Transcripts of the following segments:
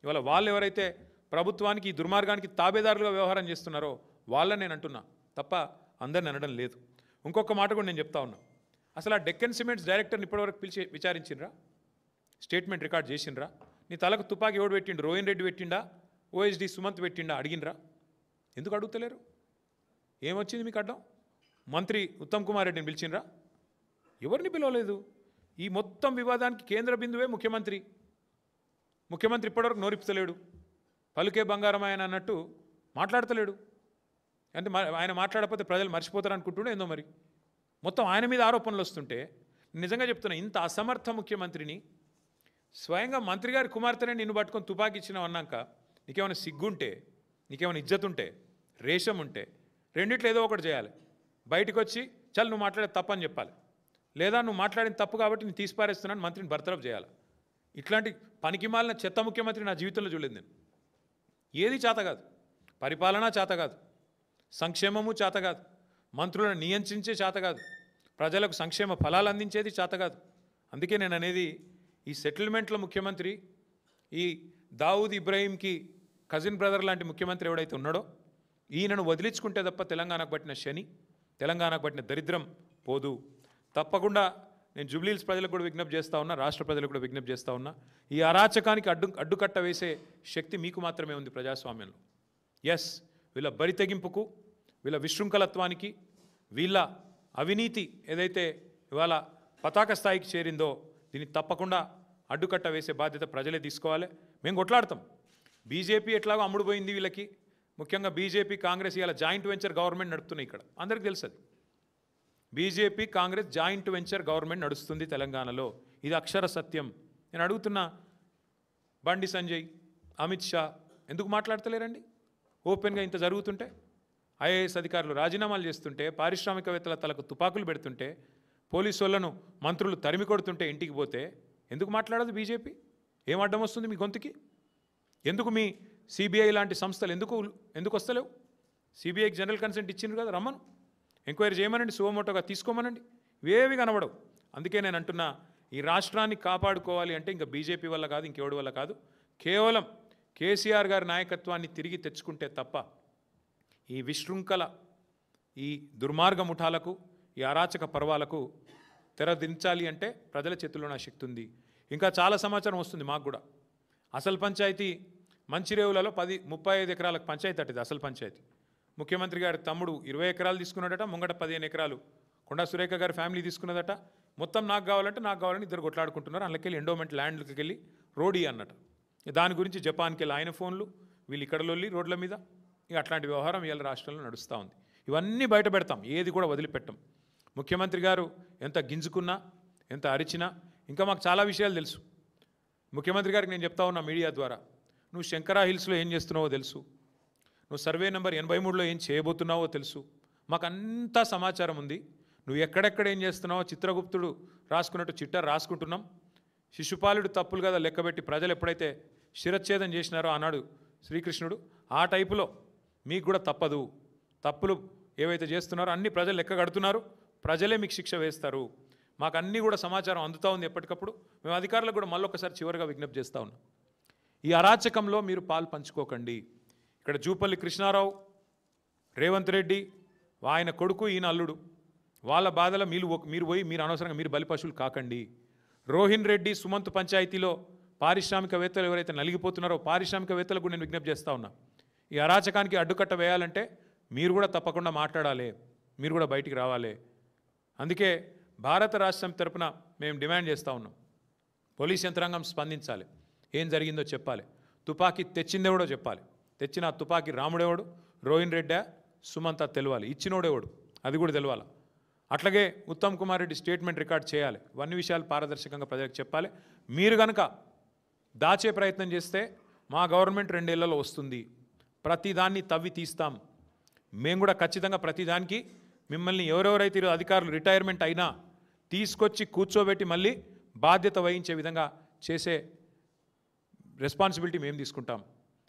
ఇవాళ వాళ్ళు ఎవరైతే ప్రభుత్వానికి ఈ దుర్మార్గానికి తాబేదారులుగా వ్యవహారం చేస్తున్నారో వాళ్ళని నేను అంటున్నా తప్ప అందరిని అనడం లేదు. ఇంకొక మాట కూడా నేను చెప్తా ఉన్నా, అసలు ఆ డెక్కన్ సిమెంట్స్ డైరెక్టర్ని ఇప్పటివరకు పిలిచి విచారించిండ్రా? స్టేట్మెంట్ రికార్డ్ చేసిండ్రా? నీ తలకు తుపాకి ఎవడు పెట్టిండు? రోహిన్ రెడ్డి పెట్టిండా? ఓఎస్డి సుమంత్ పెట్టిండా? అడిగినరా? ఎందుకు అడుగుతలేరు? ఏమొచ్చింది మీకు అడ్డం? మంత్రి ఉత్తమ్ కుమార్ రెడ్డిని పిలిచిండ్రా? ఎవరిని పిలవలేదు. ఈ మొత్తం వివాదానికి కేంద్ర బిందువే ముఖ్యమంత్రి. ముఖ్యమంత్రి ఇప్పటివరకు నోరిపుతలేడు. పలుకే బంగారం ఆయన అన్నట్టు మాట్లాడతలేడు. అంటే ఆయన మాట్లాడకపోతే ప్రజలు మర్చిపోతారు అనుకుంటుండే ఏందో మరి. మొత్తం ఆయన మీద ఆరోపణలు వస్తుంటే నిజంగా చెప్తున్నా, ఇంత అసమర్థ ముఖ్యమంత్రిని స్వయంగా మంత్రి గారి కుమార్తెనే నిన్ను పట్టుకొని తుపాకి ఇచ్చినావు అన్నాక నీకేమైనా సిగ్గుంటే, నీకేమైనా ఇజ్జత్ ఉంటే, రేషం ఉంటే రెండిట్లో ఏదో ఒకటి చేయాలి. బయటకు వచ్చి చల్ నువ్వు మాట్లాడే తప్పని చెప్పాలి, లేదా నువ్వు మాట్లాడిన తప్పు కాబట్టి నేను తీసిపారేస్తున్నాను మంత్రిని బర్తరఫ్ చేయాలి. ఇట్లాంటి పనికిమాలిన చెత్త ముఖ్యమంత్రి నా జీవితంలో చూడలేదు నేను. ఏది చేత కాదు, పరిపాలన చేత కాదు, సంక్షేమము చేత కాదు, మంత్రులను నియంత్రించే చేత కాదు, ప్రజలకు సంక్షేమ ఫలాలు అందించేది చేత కాదు. అందుకే నేను అనేది, ఈ సెటిల్మెంట్ల ముఖ్యమంత్రి, ఈ దావుద్ ఇబ్రాహీంకి కజిన్ బ్రదర్ లాంటి ముఖ్యమంత్రి ఎవడైతే ఉన్నాడో ఈయనను వదిలించుకుంటే తప్ప తెలంగాణకు పట్టిన శని, తెలంగాణకు పట్టిన దరిద్రం పోదు. తప్పకుండా నేను జూబ్లీహిల్స్ ప్రజలకు కూడా విజ్ఞప్తి చేస్తూ ఉన్నా, రాష్ట్ర ప్రజలకు కూడా విజ్ఞప్తి చేస్తూ ఉన్నా, ఈ అరాచకానికి అడ్డుకట్ట వేసే శక్తి మీకు మాత్రమే ఉంది ప్రజాస్వామ్యంలో. ఎస్, వీళ్ళ బరితెగింపుకు, వీళ్ళ విశృంఖలత్వానికి, వీళ్ళ అవినీతి ఏదైతే ఇవాళ పతాక స్థాయికి చేరిందో దీన్ని తప్పకుండా అడ్డుకట్ట వేసే బాధ్యత ప్రజలే తీసుకోవాలి. మేము కొట్లాడతాం. బీజేపీ ఎట్లాగో అమ్ముడుపోయింది వీళ్ళకి, ముఖ్యంగా బీజేపీ కాంగ్రెస్ ఇవాళ జాయింట్ వెంచర్ గవర్నమెంట్ నడుపుతున్నాయి. ఇక్కడ అందరికీ తెలుసు, BJP Congress joint venture government నడుస్తుంది తెలంగాణలో. ఇది అక్షర సత్యం. నేను అడుగుతున్నా, బండి సంజయ్, అమిత్ షా ఎందుకు మాట్లాడతలేరండి? ఓపెన్గా ఇంత జరుగుతుంటే, ఐఏఎస్ అధికారులు రాజీనామాలు చేస్తుంటే, పారిశ్రామికవేత్తల తలకు తుపాకులు పెడుతుంటే, పోలీసు వాళ్ళను మంత్రులు తరిమి కొడుతుంటే ఇంటికి పోతే ఎందుకు మాట్లాడదు బీజేపీ? ఏం అడ్డం వస్తుంది మీ గొంతుకి? ఎందుకు మీ సిబిఐ లాంటి సంస్థలు ఎందుకు వస్తలేవు? సిబిఐకి జనరల్ కన్సెంట్ ఇచ్చిండ్రు కదా, రమ్మను, ఎంక్వైరీ చేయమనండి, సువమోటోగా తీసుకోమనండి. ఇవేవి కనబడవు. అందుకే నేను అంటున్నా, ఈ రాష్ట్రాన్ని కాపాడుకోవాలి అంటే ఇంకా బీజేపీ వల్ల కాదు, ఇంకెవడి వల్ల కాదు, కేవలం కేసీఆర్ గారి నాయకత్వాన్ని తిరిగి తెచ్చుకుంటే తప్ప ఈ విశృంఖల, ఈ దుర్మార్గ ముఠాలకు, ఈ అరాచక పర్వాలకు తెరదించాలి అంటే ప్రజల చేతుల్లో నా శక్తి ఉంది. ఇంకా చాలా సమాచారం వస్తుంది మాకు కూడా. అసలు పంచాయతీ మంచిరేవులలో 35 ఎకరాలకు పంచాయతీ అట్టిది అసలు పంచాయతీ. ముఖ్యమంత్రి గారి తమ్ముడు 20 ఎకరాలు తీసుకున్నాడట, ముంగట 15 ఎకరాలు కొండా సురేఖ గారి ఫ్యామిలీ తీసుకున్నదట. మొత్తం నాకు కావాలంటే నాకు కావాలని ఇద్దరు కొట్లాడుకుంటున్నారు. అందులోకెళ్ళి ఎండోమెంట్ ల్యాండ్కి వెళ్ళి రోడీ అన్నట. దాని గురించి జపాన్కి వెళ్ళి ఆయన ఫోన్లు, వీళ్ళు ఇక్కడ లొల్లి రోడ్ల మీద. ఇక అట్లాంటి వ్యవహారం ఇవాళ రాష్ట్రంలో నడుస్తూ ఉంది. ఇవన్నీ బయట పెడతాం, ఏది కూడా వదిలిపెట్టం. ముఖ్యమంత్రి గారు ఎంత గింజుకున్నా, ఎంత అరిచినా ఇంకా మాకు చాలా విషయాలు తెలుసు. ముఖ్యమంత్రి గారికి నేను చెప్తా ఉన్నా మీడియా ద్వారా, నువ్వు శంకరా హిల్స్లో ఏం చేస్తున్నావో తెలుసు, నువ్వు సర్వే నెంబర్ 83లో ఏం చేయబోతున్నావో తెలుసు, మాకు అంతా సమాచారం ఉంది. నువ్వు ఎక్కడెక్కడ ఏం చేస్తున్నావో చిత్రగుప్తుడు రాసుకున్నట్టు చిట్టా రాసుకుంటున్నాం. శిశుపాలుడు తప్పులు కదా లెక్కబెట్టి ప్రజలు ఎప్పుడైతే శిరచ్ఛేదం చేసినారో ఆనాడు శ్రీకృష్ణుడు, ఆ టైపులో మీకు కూడా తప్పదు. తప్పులు ఏవైతే చేస్తున్నారో అన్ని ప్రజలు లెక్క కడుతున్నారు, ప్రజలే మీకు శిక్ష వేస్తారు. మాకు అన్నీ కూడా సమాచారం అందుతూ ఉంది ఎప్పటికప్పుడు. మేము అధికారులకు కూడా మళ్ళొకసారి చివరిగా విజ్ఞప్తి చేస్తూ ఉన్నాం, ఈ అరాచకంలో మీరు పాలు పంచుకోకండి. ఇక్కడ జూపల్లి కృష్ణారావు, రేవంత్ రెడ్డి, ఆయన కొడుకు, ఈయన అల్లుడు, వాళ్ళ బాధల మీరు పోయి మీరు అనవసరంగా మీరు బలిపశువులు కాకండి. రోహిన్ రెడ్డి సుమంత్ పంచాయతీలో పారిశ్రామికవేత్తలు ఎవరైతే నలిగిపోతున్నారో పారిశ్రామికవేత్తలకు కూడా నేను విజ్ఞప్తి చేస్తూ ఉన్నా, ఈ అరాచకానికి అడ్డుకట్ట వేయాలంటే మీరు కూడా తప్పకుండా మాట్లాడాలి, మీరు కూడా బయటికి రావాలి. అందుకే భారత రాష్ట్రం తరపున మేము డిమాండ్ చేస్తూ ఉన్నాం, పోలీస్ యంత్రాంగం స్పందించాలి, ఏం జరిగిందో చెప్పాలి, తుపాకీ తెచ్చిందేవడో చెప్పాలి, తెచ్చిన ఆ తుపాకీ రాముడేవాడు, రోహిన్ రెడ్డా, సుమంత తెలవాలి, ఇచ్చినోడేవాడు అది కూడా తెలవాలి. అట్లాగే ఉత్తమ్ కుమార్ రెడ్డి స్టేట్మెంట్ రికార్డ్ చేయాలి. ఇవన్నీ విషయాలు పారదర్శకంగా ప్రజలకు చెప్పాలి. మీరు కనుక దాచే ప్రయత్నం చేస్తే మా గవర్నమెంట్ 2 ఏళ్లలో వస్తుంది, ప్రతిదాన్ని తవ్వి తీస్తాం. మేము కూడా ఖచ్చితంగా ప్రతిదానికి మిమ్మల్ని ఎవరెవరైతే అధికారులు రిటైర్మెంట్ అయినా తీసుకొచ్చి కూర్చోబెట్టి మళ్ళీ బాధ్యత వహించే విధంగా చేసే రెస్పాన్సిబిలిటీ మేము తీసుకుంటాం.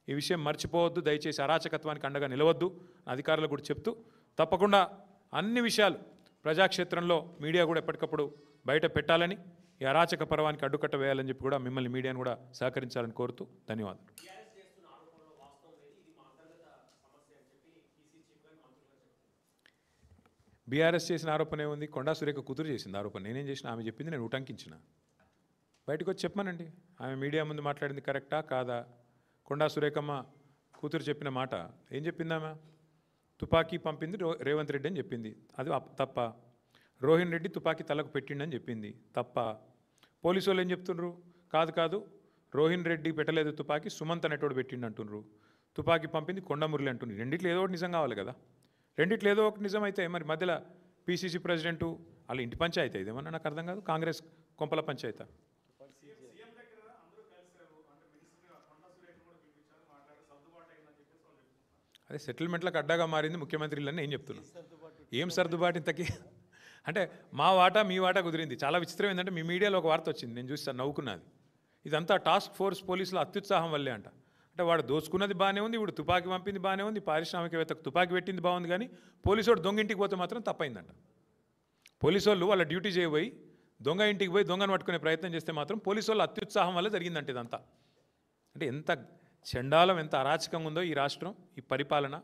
ఈ విషయం మర్చిపోవద్దు, దయచేసి అరాచకత్వానికి అండగా నిలవద్దు అధికారులకు కూడా చెప్తూ, తప్పకుండా అన్ని విషయాలు ప్రజాక్షేత్రంలో మీడియా కూడా ఎప్పటికప్పుడు బయట పెట్టాలని, ఈ అరాచక పర్వానికి అడ్డుకట్ట వేయాలని చెప్పి కూడా మిమ్మల్ని మీడియాను కూడా సహకరించాలని కోరుతూ ధన్యవాదాలు. బీఆర్ఎస్ చేసిన ఆరోపణ ఏముంది? కొండా సురేఖ కూతురు చేసింది ఆరోపణ. నేనేం చేసిన? ఆమె చెప్పింది నేను ఉటంకించిన. బయటకు వచ్చి చెప్పమనండి. ఆమె మీడియా ముందు మాట్లాడింది కరెక్టా కాదా? కొండా సురేఖమ్మ కూతురు చెప్పిన మాట ఏం చెప్పింది? ఆమె తుపాకీ పంపింది రేవంత్ రెడ్డి అని చెప్పింది. అది తప్ప. రోహిన్ రెడ్డి తుపాకీ తలకు పెట్టిండని చెప్పింది. తప్ప. పోలీసు వాళ్ళు ఏం చెప్తుండ్రు? కాదు కాదు, రోహిన్ రెడ్డి పెట్టలేదు తుపాకీ, సుమంత్ అనేటోడు పెట్టిండు అంటుండ్రు. తుపాకీ పంపింది కొండమురళి అంటుండ్రు. రెండిట్లో ఏదో ఒకటి నిజం కావాలి కదా. రెండిట్లో ఏదో ఒకటి నిజం అయితే మరి మధ్యలో పీసీసీ ప్రెసిడెంటు వాళ్ళ ఇంటి పంచాయతీ ఇదేమన్నా నాకు అర్థం కాదు. కాంగ్రెస్ కొంపల పంచాయతీ. అదే సెటిల్మెంట్లకు అడ్డాగా మారింది ముఖ్యమంత్రులని నేను చెప్తున్నాను. ఏం సర్దుబాటు ఇంతకీ? అంటే మా వాటా మీ వాటా కుదిరింది. చాలా విచిత్రం ఏంటంటే మీ మీడియాలో ఒక వార్త వచ్చింది, నేను చూస్తాను, నవ్వుకున్నది. ఇదంతా టాస్క్ ఫోర్స్ పోలీసుల అత్యుత్సాహం వల్లే అంట. అంటే వాడు దోచుకున్నది బాగానే ఉంది, వీడు తుపాకీ పంపింది బాగానే ఉంది, పారిశ్రామికవేత్తకు తుపాకీ పెట్టింది బాగుంది, కానీ పోలీసు వాడు దొంగ ఇంటికి పోతే మాత్రం తప్పైందంట. పోలీసు వాళ్ళు వాళ్ళ డ్యూటీ చేయబోయి దొంగ ఇంటికి పోయి దొంగను పట్టుకునే ప్రయత్నం చేస్తే మాత్రం పోలీసు వాళ్ళ అత్యుత్సాహం వల్ల జరిగిందంటే ఇదంతా. అంటే ఎంత చండాలం, ఎంత అరాచకంగా ఉందో ఈ రాష్ట్రం, ఈ పరిపాలన.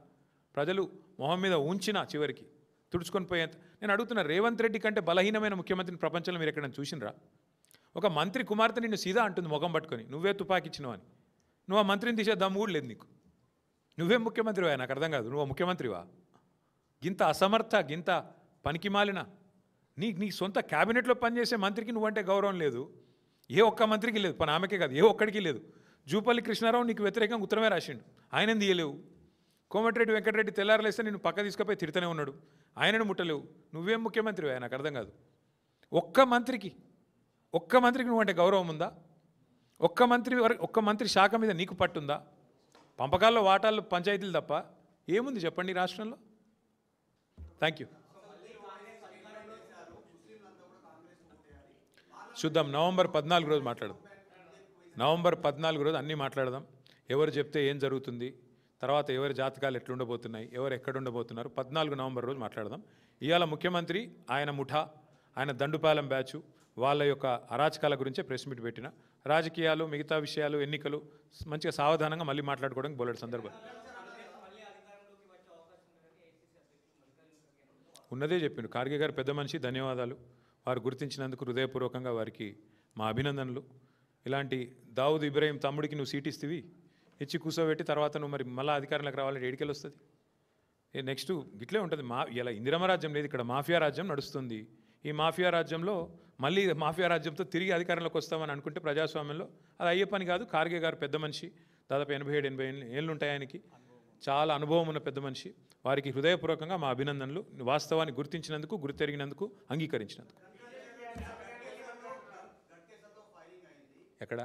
ప్రజలు మొహం మీద ఉంచిన చివరికి తుడుచుకొని పోయేంత. నేను అడుగుతున్నా, రేవంత్ రెడ్డి కంటే బలహీనమైన ముఖ్యమంత్రిని ప్రపంచంలో మీరు ఎక్కడైనా చూసినరా? ఒక మంత్రి కుమార్తె నిన్ను సీదా అంటుంది ముఖం పట్టుకొని, నువ్వే తుపాకి ఇచ్చినావు అని. నువ్వు ఆ మంత్రిని తీసే దమ్ము కూడా లేదు నీకు. నువ్వేం ముఖ్యమంత్రివా? నాకు అర్థం కాదు. నువ్వు ముఖ్యమంత్రివా? గింత అసమర్థ, గింత పనికిమాలిన నీ సొంత క్యాబినెట్లో పనిచేసే మంత్రికి నువ్వంటే గౌరవం లేదు. ఏ ఒక్క మంత్రికి లేదు, పని ఆమెకే కాదు, ఏ ఒక్కడికి లేదు. జూపల్లి కృష్ణారావు నీకు వ్యతిరేకంగా ఉత్తరమే రాసిండు, ఆయనని తీయలేవు. కోమటిరెడ్డి వెంకటరెడ్డి తెల్లారలేస్తే నేను పక్క తీసుకుపోయి తిడుతూనే ఉన్నాడు, ఆయనను ముట్టలేవు. నువ్వేం ముఖ్యమంత్రివా? నాకు అర్థం కాదు. ఒక్క మంత్రికి నువ్వంటే గౌరవం ఉందా? ఒక్క మంత్రి శాఖ మీద నీకు పట్టుందా? పంపకాల్లో వాటాలు పంచాయతీలు తప్ప ఏముంది చెప్పండి ఈ రాష్ట్రంలో? Thank you. చూద్దాం, నవంబర్ 14 రోజు మాట్లాడదాం. నవంబర్ 14 రోజు అన్నీ మాట్లాడదాం. ఎవరు చెప్తే ఏం జరుగుతుంది, తర్వాత ఎవరి జాతకాలు ఎట్లుండబోతున్నాయి, ఎవరు ఎక్కడ ఉండబోతున్నారు, 14 నవంబర్ రోజు మాట్లాడదాం. ఇవాళ ముఖ్యమంత్రి, ఆయన ముఠా, ఆయన దండుపాలెం బ్యాచు వాళ్ళ యొక్క అరాచకాల గురించే ప్రెస్ మీట్ పెట్టిన. రాజకీయాలు, మిగతా విషయాలు, ఎన్నికలు మంచిగా సావధానంగా మళ్ళీ మాట్లాడుకోవడానికి బోలెడు సందర్భం ఉన్నదే చెప్పిండు. ఖార్గే గారు పెద్ద మనిషి, ధన్యవాదాలు. వారు గుర్తించినందుకు హృదయపూర్వకంగా వారికి మా అభినందనలు. ఇలాంటి దావుద్ ఇబ్రాహీం తమ్ముడికి నువ్వు సీట్ ఇస్తేవి, ఇచ్చి కూర్చోబెట్టి తర్వాత నువ్వు మరి మళ్ళీ అధికారంలోకి రావాలంటే ఏడికెళ్ళి వస్తుంది? నెక్స్ట్ గిట్లే ఉంటుంది. ఇలా ఇందిరమ రాజ్యం లేదు, ఇక్కడ మాఫియా రాజ్యం నడుస్తుంది. ఈ మాఫియా రాజ్యంలో మళ్ళీ మాఫియా రాజ్యంతో తిరిగి అధికారంలోకి వస్తామని అనుకుంటే ప్రజాస్వామ్యంలో అది అయ్యే పని కాదు. ఖార్గే గారు పెద్ద మనిషి, దాదాపు 87-88 ఏళ్ళు ఉంటాయి ఆయనకి, చాలా అనుభవం ఉన్న పెద్ద మనిషి. వారికి హృదయపూర్వకంగా మా అభినందనలు, వాస్తవాన్ని గుర్తించినందుకు, గుర్తెరిగినందుకు, అంగీకరించినందుకు. ఎక్కడ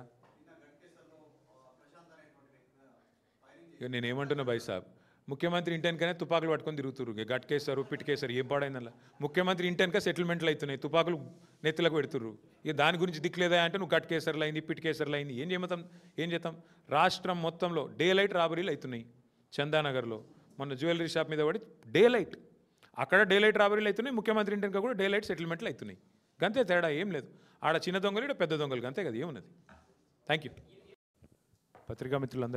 నేనేమంటున్నా భాయ్ సాబ్, ముఖ్యమంత్రి ఇంటెన్కనే తుపాకులు పట్టుకొని తిరుగుతురు. గట్కేశారు, పిట్కేశారు, ఏం పాడైందల్లా. ముఖ్యమంత్రి ఇంటెన్క సెటిల్మెంట్లు అవుతున్నాయి, తుపాకులు నెత్తులకు పెడుతుర్రు. ఇక దాని గురించి దిక్కులేదా అంటే నువ్వు గట్కేసర్లు అయింది, పిట్కేసర్లు అయింది. ఏం చేద్దాం? రాష్ట్రం మొత్తంలో డే లైట్ రాబరీలు అవుతున్నాయి. చందానగర్లో మొన్న జ్యువెలరీ షాప్ మీద పడి డే లైట్, అక్కడ డే లైట్ రాబరీలు అవుతున్నాయి. ముఖ్యమంత్రి ఇంటెన్క కూడా డే లైట్ సెటిల్మెంట్లు అవుతున్నాయి. గంతే తేడా, ఏం లేదు. ఆడ చిన్న దొంగలు, ఇక్కడ పెద్ద దొంగలు, గంతే కదా, ఏమున్నది. Thank you. పత్రికా మిత్రులందరికీ